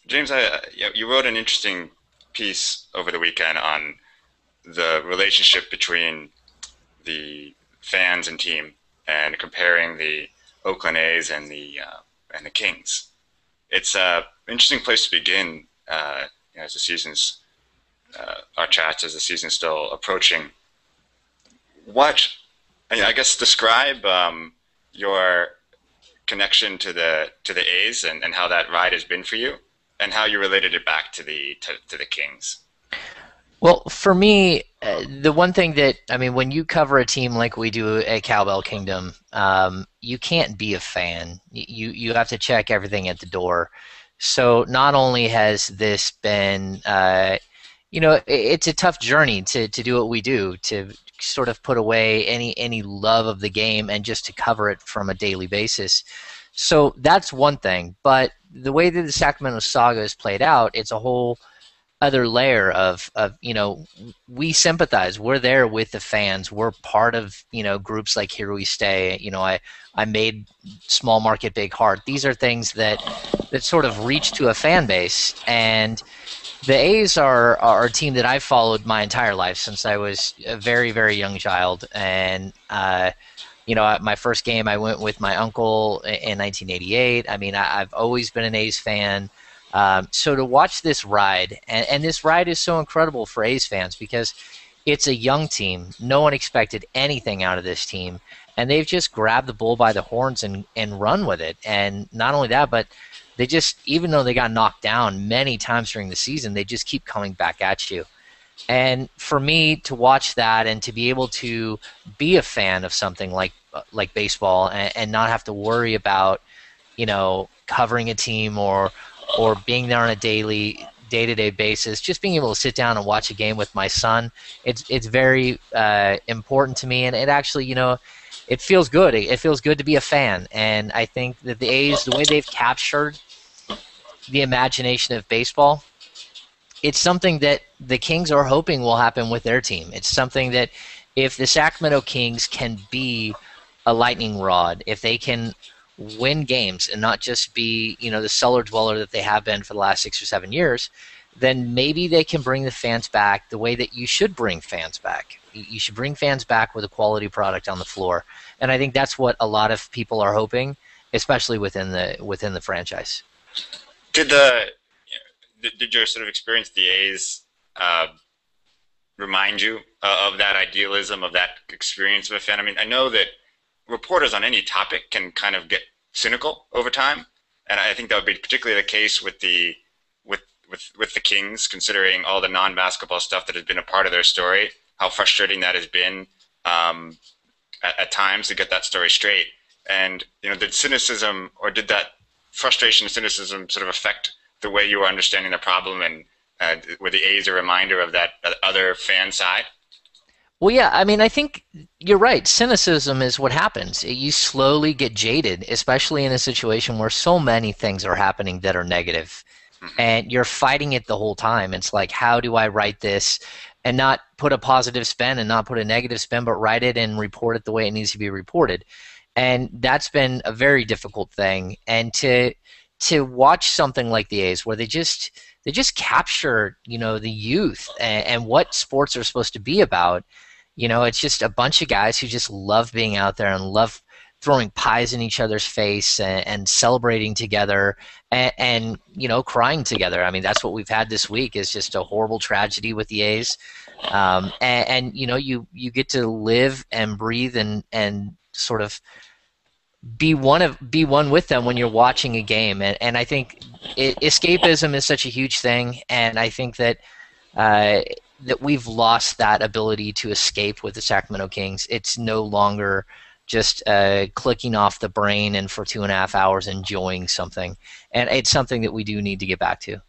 James, you wrote an interesting piece over the weekend on the relationship between the fans and team, and comparing the Oakland A's and the Kings. It's an interesting place to begin as the season's our chats as the season's still approaching. What I guess describe your connection to the A's and how that ride has been for you, and how you related it back to the Kings. Well, for me, the one thing that I mean, when you cover a team like we do at Cowbell Kingdom, you can't be a fan. You have to check everything at the door. So not only has this been, it's a tough journey to do what we do, to sort of put away any love of the game and just to cover it from a daily basis. So that's one thing. But the way that the Sacramento saga is played out, it's a whole other layer of we sympathize, we're there with the fans, we're part of groups like Here We Stay. I made Small Market Big Heart. These are things that sort of reach to a fan base. And the A's are a team that I've followed my entire life since I was a very, very young child. And my first game I went with my uncle in 1988. I mean, I've always been an A's fan. So to watch this ride, and this ride is so incredible for A's fans because it's a young team. No one expected anything out of this team, and they've just grabbed the bull by the horns and run with it. And not only that, but they just, even though they got knocked down many times during the season, they just keep coming back at you. And for me to watch that and to be able to be a fan of something like baseball and not have to worry about covering a team or being there on a day-to-day basis, just being able to sit down and watch a game with my son, it's very important to me, and it actually, it feels good. It feels good to be a fan, and I think that the A's, the way they've captured the imagination of baseball, it's something that the Kings are hoping will happen with their team. It's something that if the Sacramento Kings can be a lightning rod, if they can win games and not just be, the cellar dweller that they have been for the last 6 or 7 years, then maybe they can bring the fans back the way that you should bring fans back. You should bring fans back with a quality product on the floor, and I think that's what a lot of people are hoping, especially within the franchise. Did your sort of experience the A's remind you of that idealism, of that experience of a fan? I mean, I know that reporters on any topic can kind of get cynical over time, and I think that would be particularly the case with the Kings, considering all the non-basketball stuff that has been a part of their story, how frustrating that has been at times to get that story straight. And did cynicism, or did that frustration and cynicism sort of affect the way you were understanding the problem, and were the A's a reminder of that other fan side? Well, yeah, I mean, I think you're right. Cynicism is what happens. You slowly get jaded, especially in a situation where so many things are happening that are negative, Mm-hmm. and you're fighting it the whole time. It's like, how do I write this and not put a positive spin and not put a negative spin, but write it and report it the way it needs to be reported? And that's been a very difficult thing. And to watch something like the A's, where they just capture the youth and what sports are supposed to be about. It's just a bunch of guys who just love being out there and love throwing pies in each other's face and celebrating together and crying together. I mean, that's what we've had this week, is just a horrible tragedy with the A's. You get to live and breathe and sort of be one with them when you're watching a game. And I think escapism is such a huge thing, and I think that we've lost that ability to escape with the Sacramento Kings. It's no longer just clicking off the brain and for 2.5 hours enjoying something, and it's something that we do need to get back to.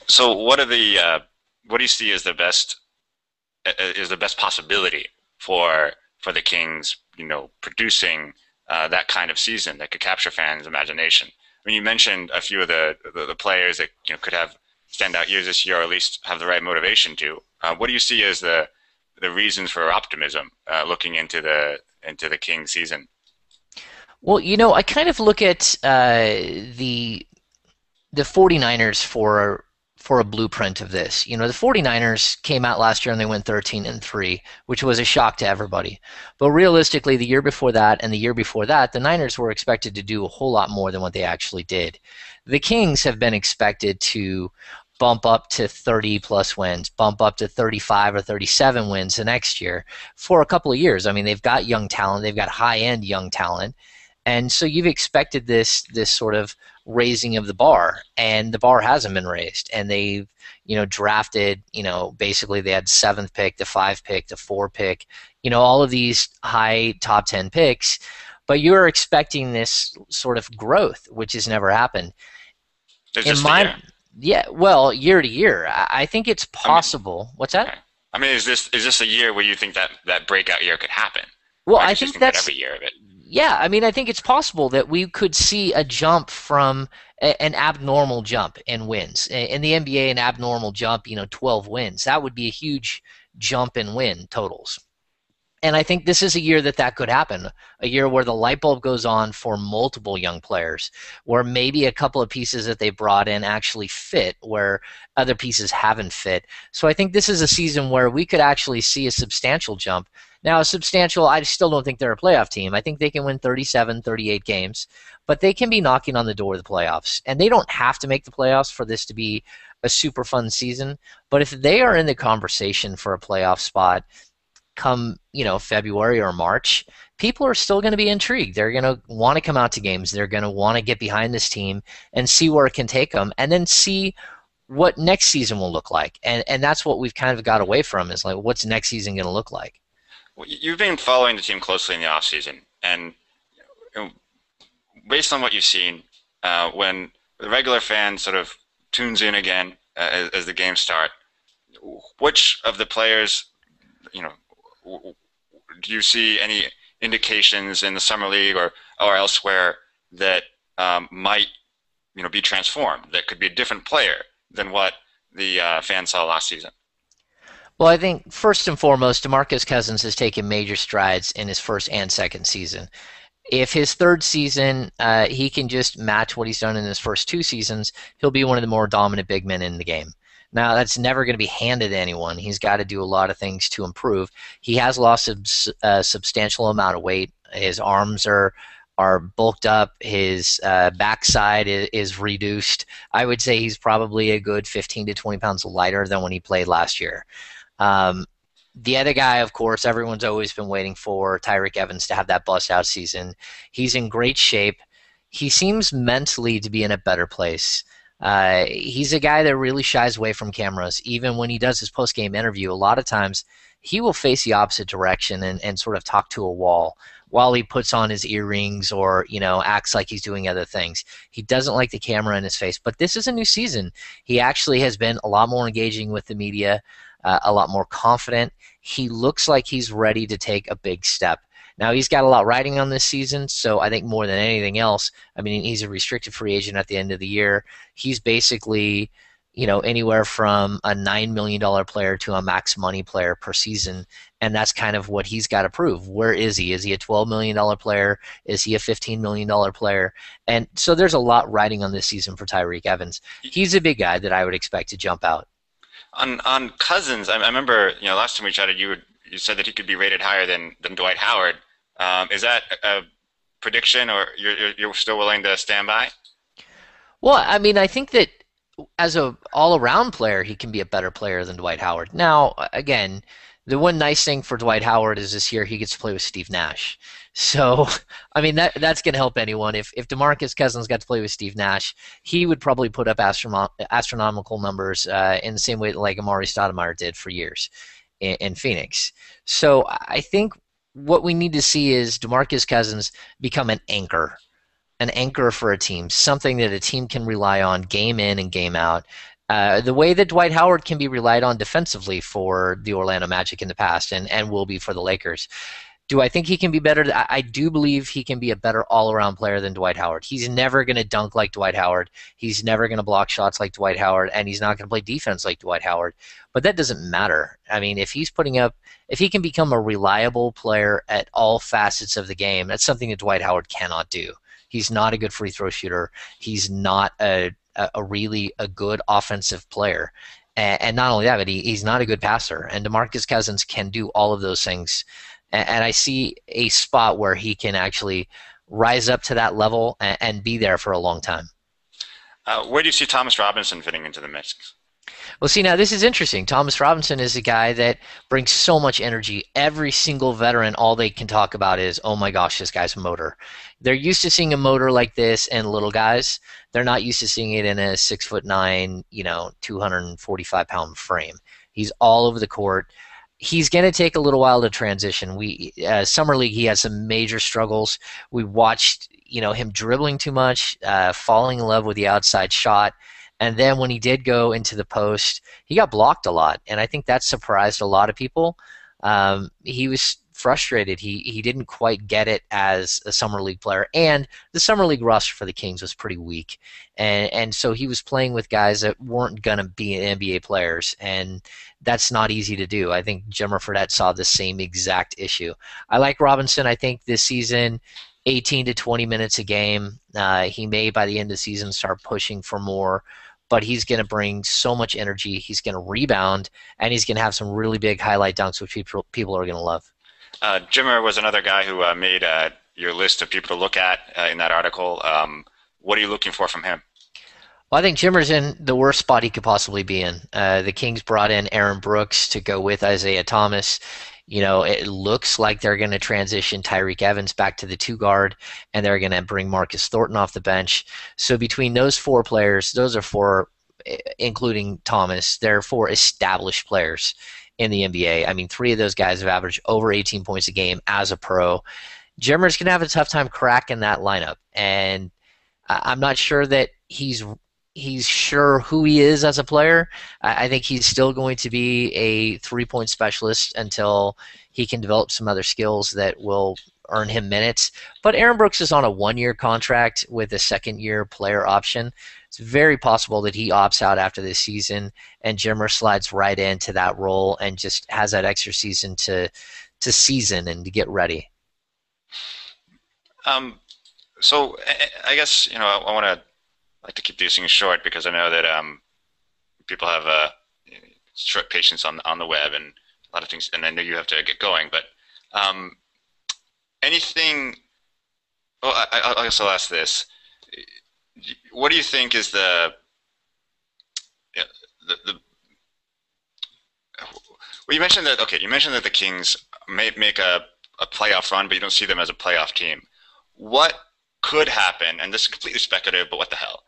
So, what do you see as the best possibility for the Kings, producing that kind of season that could capture fans' imagination? I mean, you mentioned a few of the players that could have standout years this year, or at least have the right motivation to. What do you see as the reasons for optimism looking into the Kings season? Well, I kind of look at the 49ers for a blueprint of this. You know, the 49ers came out last year and they went 13-3, which was a shock to everybody. But realistically, the year before that and the year before that, the Niners were expected to do a whole lot more than what they actually did. The Kings have been expected to bump up to 30 plus wins, bump up to 35 or 37 wins the next year for a couple of years. I mean, they've got young talent, they've got high-end young talent. And so you've expected this sort of raising of the bar, and the bar hasn't been raised. And they've, drafted, basically they had 7th pick, the 5 pick, the 4 pick, all of these high top 10 picks, but you're expecting this sort of growth, which has never happened. In my, yeah, well, year to year, I think it's possible. What's that? Okay. I mean, is this a year where you think that breakout year could happen? Well, I think that's every year of it. Yeah, I mean, I think it's possible that we could see a jump from an abnormal jump in wins. In the NBA, an abnormal jump, 12 wins. That would be a huge jump in win totals. And I think this is a year that could happen, a year where the light bulb goes on for multiple young players, where maybe a couple of pieces that they brought in actually fit, where other pieces haven't fit. So I think this is a season where we could actually see a substantial jump. Now, I still don't think they're a playoff team. I think they can win 37, 38 games, but they can be knocking on the door of the playoffs. And they don't have to make the playoffs for this to be a super fun season. But if they are in the conversation for a playoff spot come, February or March, people are still going to be intrigued. They're going to want to come out to games. They're going to want to get behind this team and see where it can take them, and then see what next season will look like. And that's what we've kind of got away from, is like, what's next season going to look like? Well, you've been following the team closely in the offseason, and based on what you've seen, when the regular fan sort of tunes in again as the games start, which of the players, do you see any indications in the summer league or elsewhere that might be transformed, that could be a different player than what the fans saw last season? Well, I think first and foremost, DeMarcus Cousins has taken major strides in his first and second season. If his third season, he can just match what he's done in his first 2 seasons, he'll be one of the more dominant big men in the game. Now, that's never going to be handed to anyone. He's got to do a lot of things to improve. He has lost a substantial amount of weight. His arms are bulked up. His backside is reduced. I would say he's probably a good 15 to 20 pounds lighter than when he played last year. The other guy, of course, everyone's always been waiting for, Tyreek Evans, to have that bust-out season. He's in great shape. He seems mentally to be in a better place. He's a guy that really shies away from cameras. Even when he does his post-game interview, a lot of times he will face the opposite direction and sort of talk to a wall while he puts on his earrings or, acts like he's doing other things. He doesn't like the camera in his face. But this is a new season. He actually has been a lot more engaging with the media, a lot more confident. He looks like he's ready to take a big step. Now, he's got a lot riding on this season, so I think more than anything else, I mean, he's a restricted free agent at the end of the year. He's basically, anywhere from a $9 million player to a max money player per season, and that's kind of what he's got to prove. Where is he? Is he a $12 million player? Is he a $15 million player? And so there's a lot riding on this season for Tyreek Evans. He's a big guy that I would expect to jump out. On Cousins, I remember, last time we chatted, you said that he could be rated higher than Dwight Howard. Is that a prediction, or you're still willing to stand by? Well, I mean, I think that as an all-around player, he can be a better player than Dwight Howard. Now, again, the one nice thing for Dwight Howard is this year he gets to play with Steve Nash. So, I mean, that's going to help anyone. If DeMarcus Cousins got to play with Steve Nash, he would probably put up astronomical numbers in the same way that like Amari Stoudemire did for years in Phoenix. So I think what we need to see is DeMarcus Cousins become an anchor for a team, something that a team can rely on game in and game out. The way that Dwight Howard can be relied on defensively for the Orlando Magic in the past and will be for the Lakers. Do I think he can be better? I do believe he can be a better all-around player than Dwight Howard. He's never going to dunk like Dwight Howard. He's never going to block shots like Dwight Howard, and he's not going to play defense like Dwight Howard. But that doesn't matter. I mean, if he can become a reliable player at all facets of the game, that's something that Dwight Howard cannot do. He's not a good free throw shooter. He's not a a really a good offensive player. And not only that, but he's not a good passer. And DeMarcus Cousins can do all of those things. And I see a spot where he can actually rise up to that level and be there for a long time. Where do you see Thomas Robinson fitting into the mix? Well, see, now this is interesting. Thomas Robinson is a guy that brings so much energy. Every single veteran, all they can talk about is, oh my gosh, this guy's a motor. They're used to seeing a motor like this in little guys. They're not used to seeing it in a 6'9", 245-pound frame. He's all over the court. He's going to take a little while to transition. Summer League, he had some major struggles. We watched, him dribbling too much, falling in love with the outside shot. And then when he did go into the post, he got blocked a lot. And I think that surprised a lot of people. He was frustrated. He didn't quite get it as a Summer League player. And the Summer League roster for the Kings was pretty weak. And so he was playing with guys that weren't going to be NBA players. And that's not easy to do. I think Jimmer Fredette saw the same exact issue. I like Robinson. I think this season, 18 to 20 minutes a game. He may, by the end of the season, start pushing for more. But he's going to bring so much energy. He's going to rebound, and he's going to have some really big highlight dunks, which people are going to love. Jimmer was another guy who made your list of people to look at in that article. What are you looking for from him? Well, I think Jimmer's in the worst spot he could possibly be in. The Kings brought in Aaron Brooks to go with Isaiah Thomas. It looks like they're going to transition Tyreke Evans back to the 2 guard, and they're going to bring Marcus Thornton off the bench. So between those 4 players, those are 4, including Thomas, they're 4 established players in the NBA. I mean, 3 of those guys have averaged over 18 points a game as a pro. Jimmer's going to have a tough time cracking that lineup, and I'm not sure that he's sure who he is as a player. I think he's still going to be a 3-point specialist until he can develop some other skills that will earn him minutes. But Aaron Brooks is on a 1-year contract with a second-year player option. It's very possible that he opts out after this season and Jimmer slides right into that role and just has that extra season to season and to get ready. So I guess, I want to like to keep these things short because I know that people have short patience on the web and a lot of things, and I know you have to get going. But anything? Well, I guess I'll ask this: what do you think is the well, you mentioned that. Okay, you mentioned that the Kings may make a playoff run, but you don't see them as a playoff team. What could happen? And this is completely speculative, but what the hell?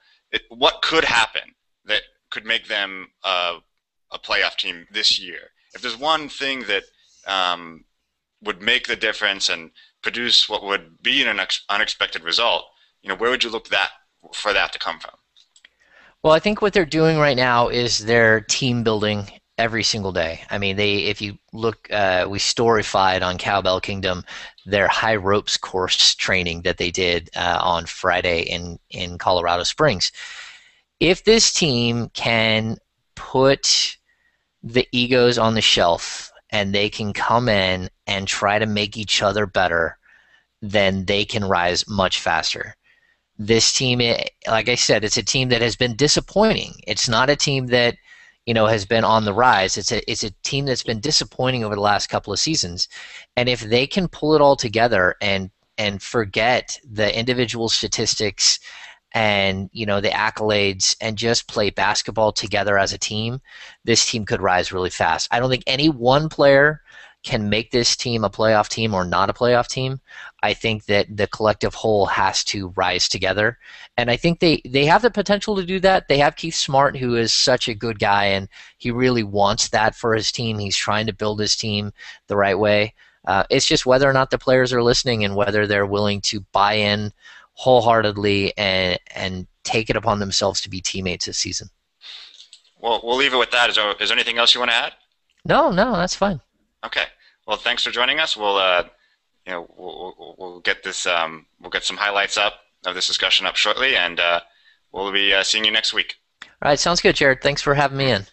What could happen that could make them a playoff team this year? If there's one thing that would make the difference and produce what would be an unexpected result, where would you look for that to come from? Well, I think what they're doing right now is they're team building every single day. I mean, if you look, we storified on Cowbell Kingdom their high ropes course training that they did on Friday in Colorado Springs. If this team can put the egos on the shelf and they can come in and try to make each other better, then they can rise much faster. This team, like I said, it's a team that has been disappointing. It's not a team that has been on the rise. It's a team that's been disappointing over the last couple of seasons. And if they can pull it all together and forget the individual statistics and the accolades and just play basketball together as a team, this team could rise really fast. I don't think any one player can make this team a playoff team or not a playoff team. I think that the collective whole has to rise together. And I think they have the potential to do that. They have Keith Smart, who is such a good guy, and he really wants that for his team. He's trying to build his team the right way. It's just whether or not the players are listening and whether they're willing to buy in wholeheartedly and take it upon themselves to be teammates this season. Well, we'll leave it with that. Is there anything else you want to add? No, that's fine. Okay. Well, thanks for joining us. We'll get this. We'll get some highlights up of this discussion up shortly, and we'll be seeing you next week. All right, sounds good, Jared. Thanks for having me in.